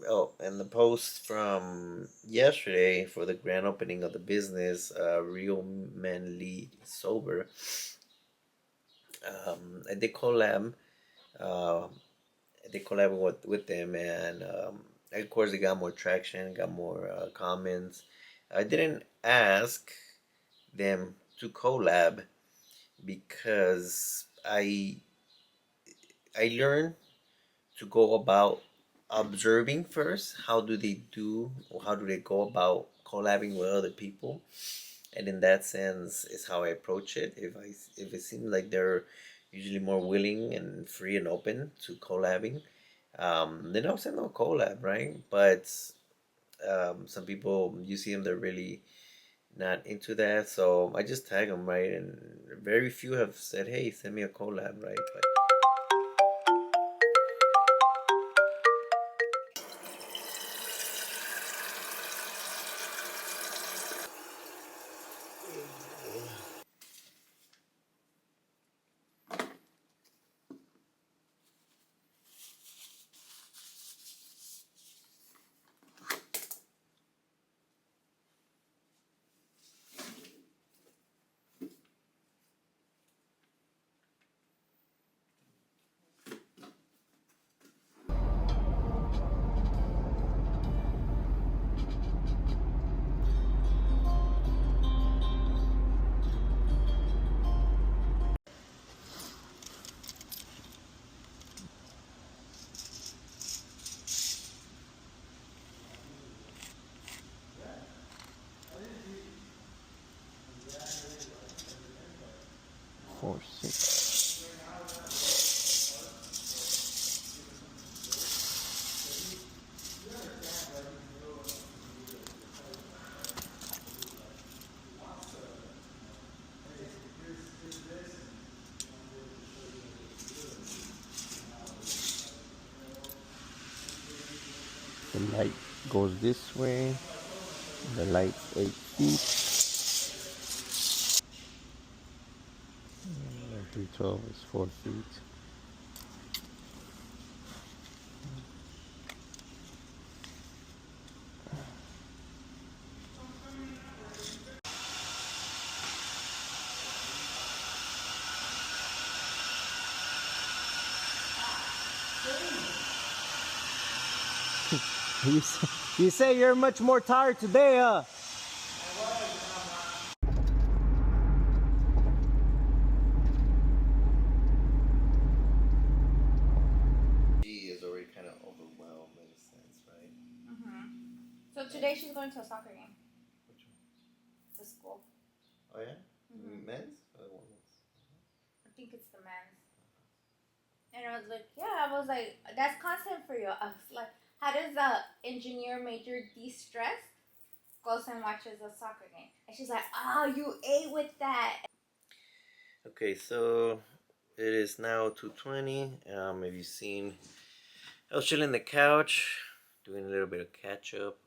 Oh, and the post from yesterday for the grand opening of the business, Real Men Lead Sober. They collab. Uh, they collab with them, and of course they got more traction, got more comments. I didn't ask them to collab because I learned to go about observing first. How do they do, or how do they go about collabing with other people? And in that sense, is how I approach it. If it seems like they're usually more willing and free and open to collabing, then I'll send them a collab, right? But some people, you see them, they're really not into that. So I just tag them, right? And very few have said, "Hey, send me a collab," right? But four, six. The light goes this way. The light's 8 feet. 312 is 4 feet. You say you're much more tired today, huh? She is already kind of overwhelmed in a sense, right? So today she's going to a soccer game. Which one? The school. Oh yeah, men's or women's? I think it's the men's. And I was like, yeah, I was like, that's content for you. I was like, how does the engineer major de-stress? Goes and watches a soccer game. And she's like, oh, you ate with that. Okay, so it is now 2:20. Have you seen? I was chilling on the couch, doing a little bit of catch up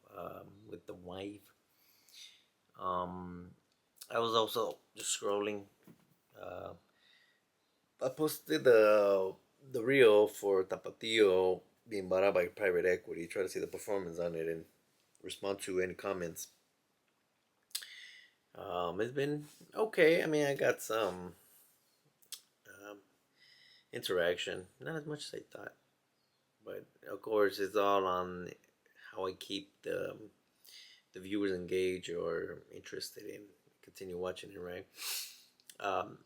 with the wife. Um, I was also just scrolling. Uh, I posted the reel for Tapatio being bought out by private equity. Try to see the performance on it and respond to any comments. It's been okay. I mean, I got some um, interaction, not as much as I thought, but of course, it's all on how I keep the viewers engaged or interested in continue watching it, right? Um,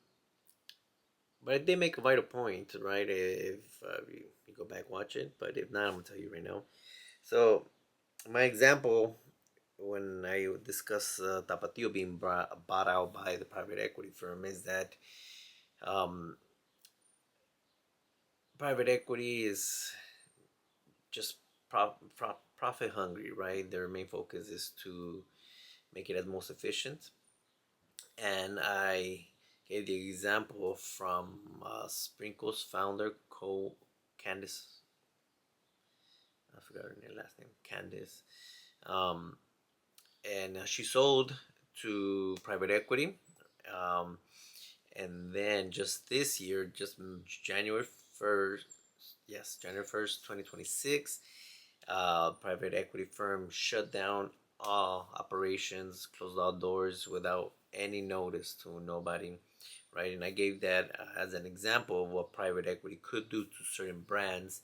but I did make a vital point, right? If you go back watch it, but if not, I'm gonna tell you right now. So my example when I discuss Tapatio being bought out by the private equity firm is that um, private equity is just profit hungry, right? Their main focus is to make it as most efficient. And I gave the example from Sprinkles founder, Candice. I forgot her last name, Candice. Um, and she sold to private equity. Um, and then just this year, just January 1st, yes, January 1st, 2026, Private equity firm shut down all operations, closed all doors without any notice to nobody, right? And I gave that as an example of what private equity could do to certain brands,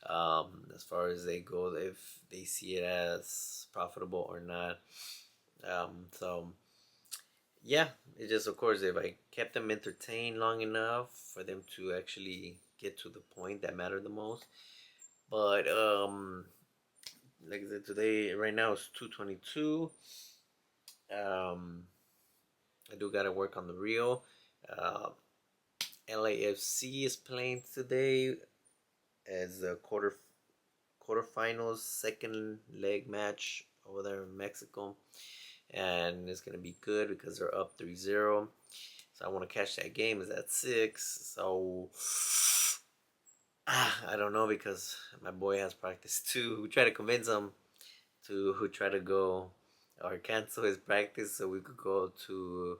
as far as they go, if they see it as profitable or not. So yeah, it just, of course, if I kept them entertained long enough for them to actually get to the point that mattered the most. But like I said, today, right now it's 2:22. Um, I do gotta work on the reel. Uh, LAFC is playing today as the quarterfinals, second leg match over there in Mexico, and it's gonna be good because they're up 3-0. So I want to catch that game. Is at 6. So I don't know because my boy has practice too. We try to convince him to who try to go or cancel his practice so we could go to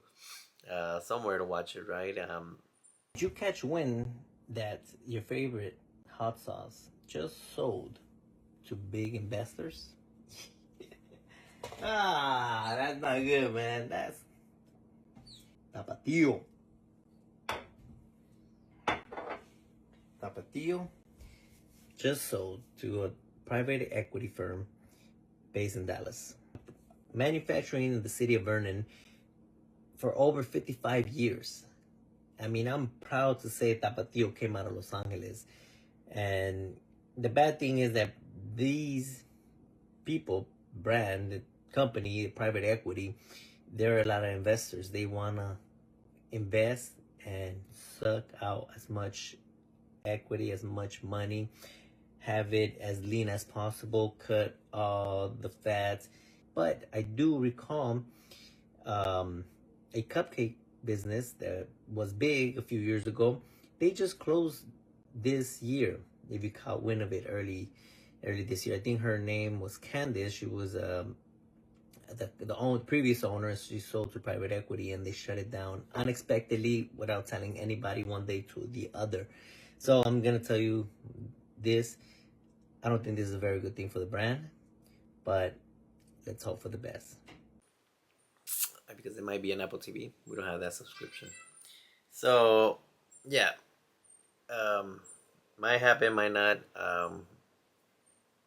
somewhere to watch it, right? Did you catch wind that your favorite hot sauce just sold to big investors? That's not good, man. That's Tapatio. Tapatio just sold to a private equity firm based in Dallas. Manufacturing in the city of Vernon for over 55 years. I mean, I'm proud to say Tapatio came out of Los Angeles. And the bad thing is that these people, brand, company, private equity, there are a lot of investors. They want to invest and suck out as much equity, as much money, have it as lean as possible, cut all the fats. But I do recall a cupcake business that was big a few years ago. They just closed this year. If you caught wind of it early this year, I think her name was Candice. She was the previous owner. She sold to private equity, and they shut it down unexpectedly without telling anybody one day to the other. So I'm gonna tell you this. I don't think this is a very good thing for the brand, but let's hope for the best. Because it might be an Apple TV. We don't have that subscription. So, yeah. Might happen, might not.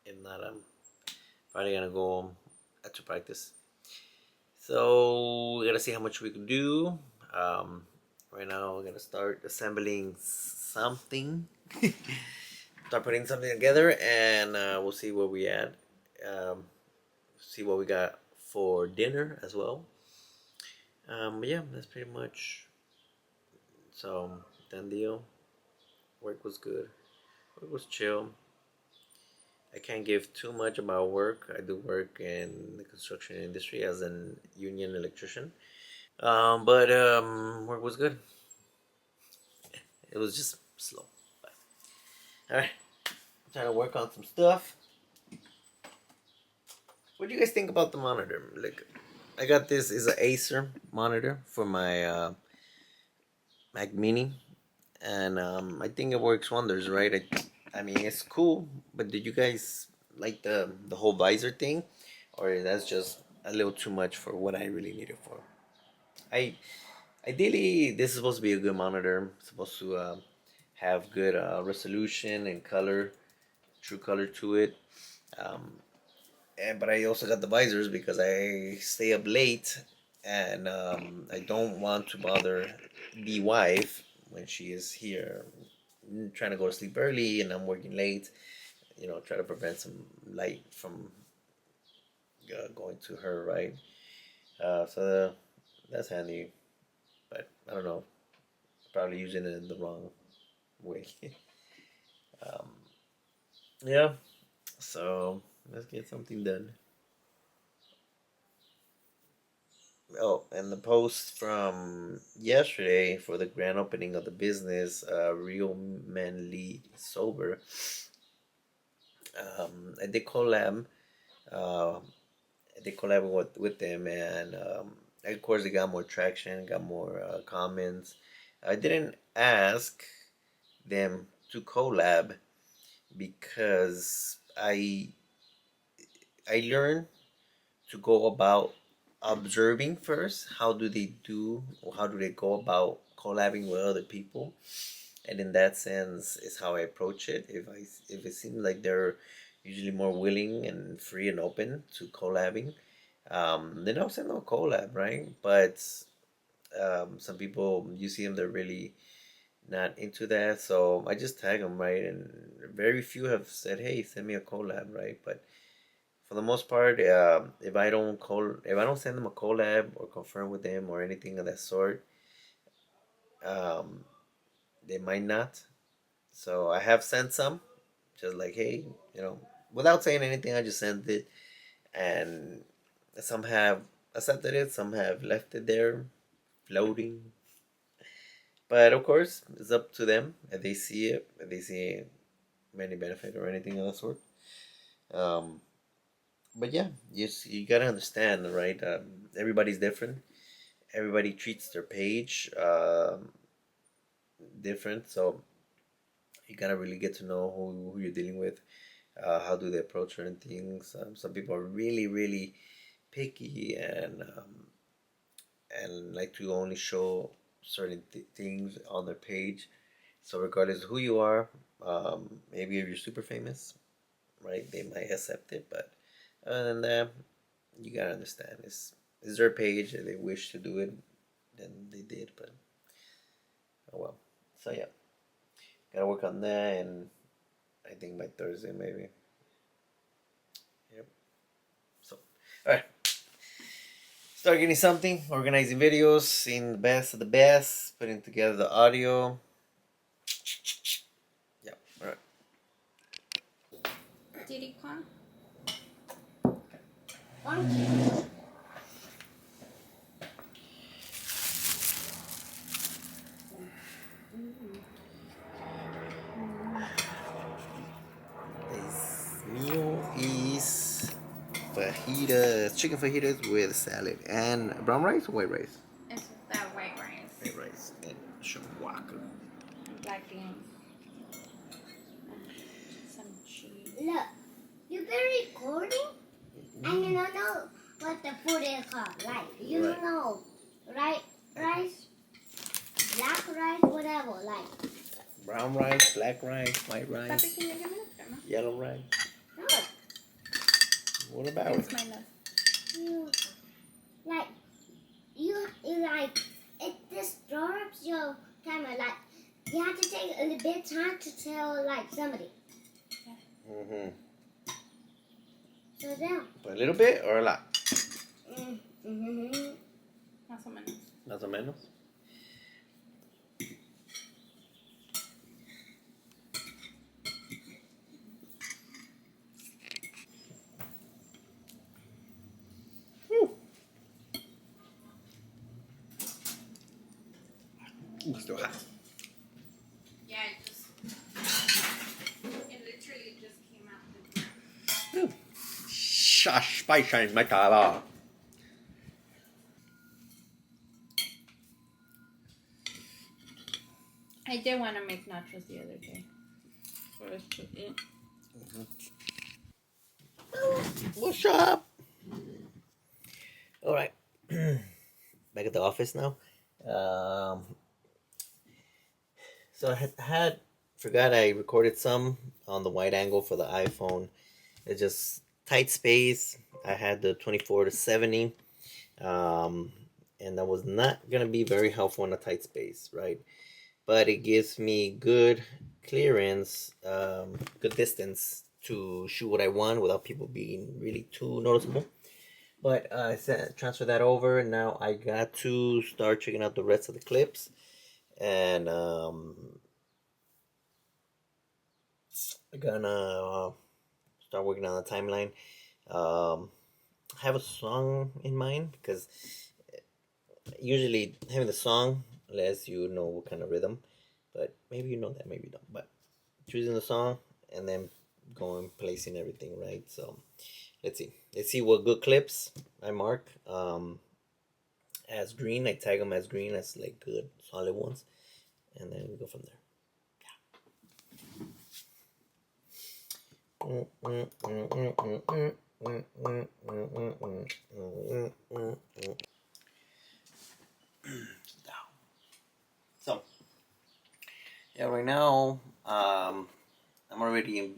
If not, I'm probably gonna go to practice. So we gotta see how much we can do. Right now, we're gonna start assembling something. Start putting something together, and we'll see where we at. See what we got for dinner as well. But yeah, that's pretty much. So done deal. Work was good. Work was chill. I can't give too much about work. I do work in the construction industry as an union electrician. But work was good. It was just slow. But, all right, I'm trying to work on some stuff. What do you guys think about the monitor? Like, I got this is an Acer monitor for my Mac Mini, and I think it works wonders, right? I mean, it's cool, but did you guys like the whole visor thing, or that's just a little too much for what I really need it for? I Ideally, this is supposed to be a good monitor. It's supposed to have good resolution and color, true color to it. Um, but I also got the visors because I stay up late, and I don't want to bother the wife when she is here trying to go to sleep early and I'm working late. Try to prevent some light from going to her, right? So that's handy, but I don't know. Probably using it in the wrong way. um, yeah. So let's get something done. Oh, and the post from yesterday for the grand opening of the business, Real Men Lead Sober. I did collab. Uh, I did collab with them, and of course, they got more traction, got more comments. I didn't ask them to collab because I I learned to go about observing first. How do they do, or how do they go about collabing with other people? And in that sense, is how I approach it. If it seems like they're usually more willing and free and open to collabing, then I'll send them a collab, right? But some people, you see them, they're really not into that, so I just tag them, right? And very few have said, "Hey, send me a collab," right? But for the most part, if I don't send them a collab or confirm with them or anything of that sort, um, they might not. So I have sent some, just like, hey, without saying anything, I just sent it, and some have accepted it, some have left it there floating. But of course, it's up to them if they see it, if they see any benefit or anything of that sort. Um, but yeah, you gotta understand, right? Everybody's different. Everybody treats their page different, so you gotta really get to know who you're dealing with. How do they approach certain things? Some people are really, really picky and like to only show certain things on their page. So regardless of who you are, maybe if you're super famous, right, they might accept it. But other than that, you gotta understand, it's their page. If they wish to do it, then they did. But oh well. So yeah, gotta work on that, and I think by Thursday maybe. Yep. So all right. Start getting something, organizing videos, seeing the best of the best, putting together the audio. Yeah, alright. Did he come? This meal is fajitas, chicken fajitas with salad and brown rice or white rice? It's that white rice. White rice and shawarma. And black beans. And some cheese. Look, you've been recording and you don't know what the food is called. Like, you don't know, right? Rice, black rice, whatever. Like, Brown rice, black rice, white rice, Papi, can you give me the camera? yellow rice. no, What about It's it? my love. you, like, it disturbs your camera. Like, you have to take a little bit of time to tell, like, somebody. Mm-hmm. So then, A little bit or a lot? mm-hmm. Más o menos. Más o menos. Still hot. Yeah, it literally just came out. Shush, spice my tala. I did want to make nachos the other day for us to eat. What's up? All right, back at the office now. So I had forgot I recorded some on the wide angle for the iPhone. It's just tight space. I had the 24-70, and that was not gonna be very helpful in a tight space, right? But it gives me good clearance, good distance to shoot what I want without people being really too noticeable. But I transfer that over, and now I got to start checking out the rest of the clips, and I'm gonna start working on the timeline. I have a song in mind because usually having the song lets you know what kind of rhythm, but maybe you know that, maybe you don't. But choosing the song and then going placing everything right. So let's see what good clips I mark as green. I tag them as green, as like good solid ones, and then we go from there. So, yeah, right now, I'm already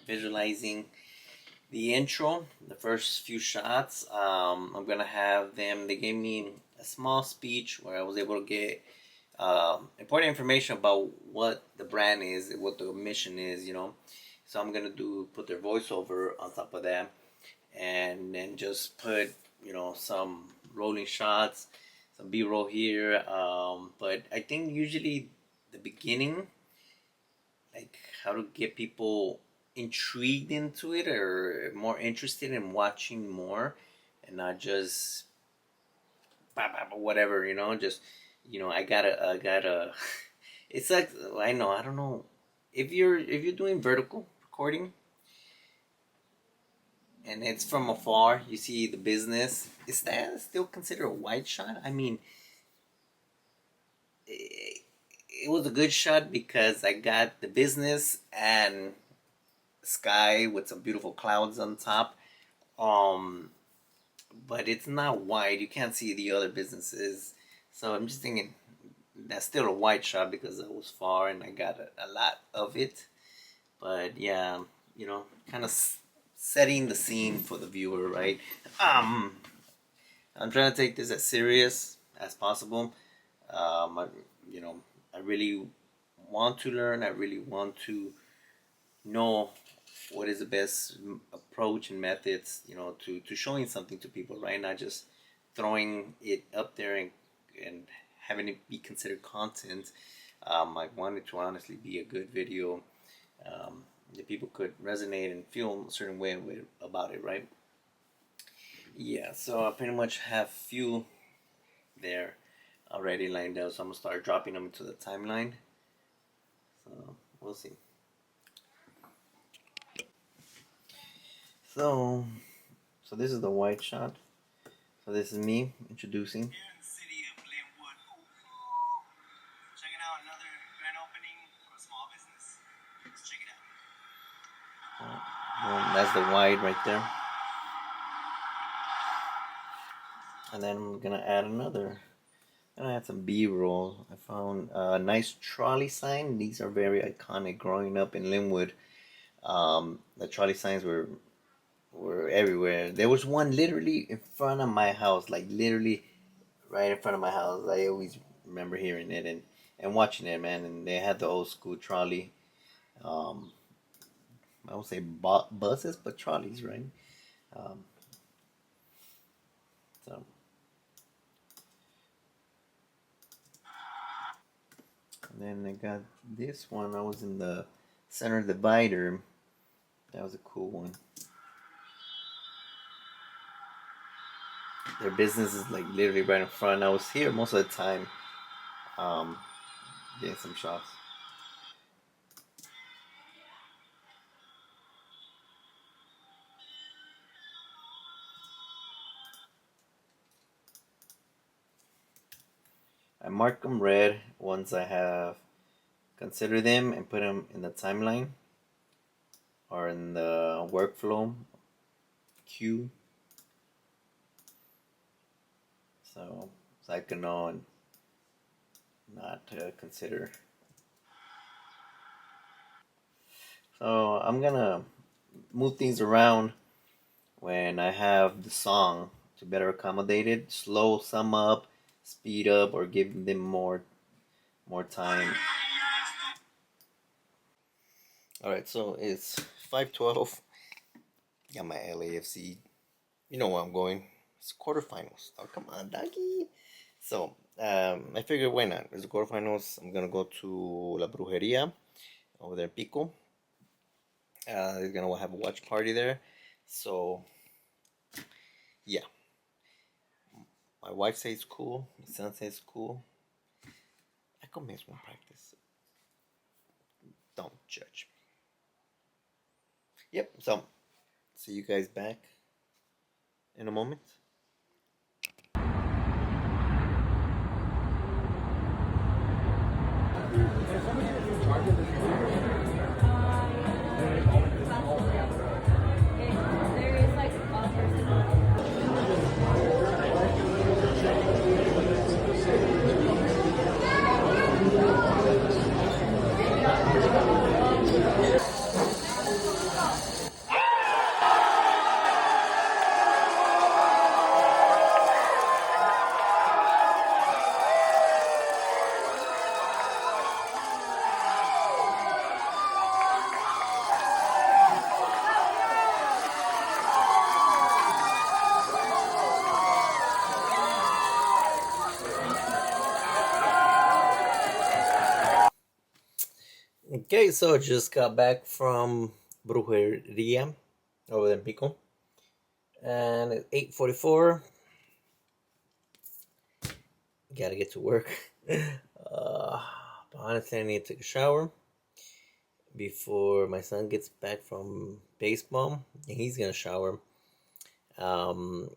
visualizing the intro, the first few shots. I'm gonna have them. They gave me a small speech where I was able to get important information about what the brand is, what the mission is. So I'm gonna put their voiceover on top of that, and then just put some rolling shots, some B-roll here. But I think usually the beginning, like how to get people intrigued into it or more interested in watching more, and not just whatever. Just I gotta. It's like I don't know if you're doing vertical recording and it's from afar, you see the business. Is that still considered a wide shot? I mean, it was a good shot because I got the business and sky with some beautiful clouds on top. Um, but it's not wide. You can't see the other businesses. So I'm just thinking that's still a wide shot because I was far and I got a lot of it. But yeah, kind of setting the scene for the viewer, right? I'm trying to take this as serious as possible. I, I really want to learn. I really want to know what is the best approach and methods, to showing something to people, right? Not just throwing it up there and having it be considered content. I want it to honestly be a good video that people could resonate and feel a certain way about it, right? Yeah, so I pretty much have few there already lined up, so I'm gonna start dropping them into the timeline. So we'll see. So this is the white shot. So this is me introducing. Here in the city of Linwood, checking out another grand opening for a small business. Let's check it out. Well, that's the white right there. And then I'm gonna add another. And I had some B-roll. I found a nice trolley sign. These are very iconic. Growing up in Linwood, the trolley signs were everywhere. There was one literally in front of my house, like literally right in front of my house. I always remember hearing it and watching it, man. And they had the old school trolley. I would say buses, but trolleys, right? Um, so. And then I got this one. I was in the center divider. That was a cool one. Their business is like literally right in front. I was here most of the time, getting some shots. I mark them red once I have considered them and put them in the timeline or in the workflow queue. So I can know and not consider. So I'm gonna move things around when I have the song to better accommodate it. Slow some up, speed up, or give them more time. Alright, so it's 5:12. Got my LAFC. You know where I'm going. It's quarterfinals. Oh, come on, doggy. So, I figured why not? It's the quarterfinals. I'm gonna go to La Brewjeria over there in Pico. They're gonna have a watch party there. So, yeah. My wife says it's cool. My son says it's cool. I could miss one practice. Don't judge me. Yep, so see you guys back in a moment. There is like Okay, so just got back from Brewjeria over in Pico, and it's 8:44. Gotta get to work. But honestly, I need to take a shower before my son gets back from baseball. He's gonna shower, um,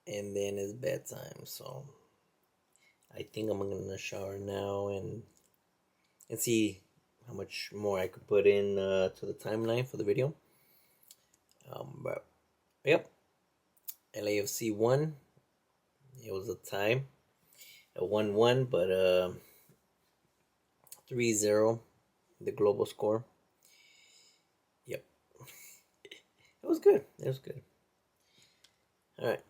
and then it's bedtime. So I think I'm gonna shower now and see how much more I could put in to the timeline for the video. But yep, LAFC won. It was a tie, a 1-1, but 3-0, the global score. Yep, it was good. It was good. All right.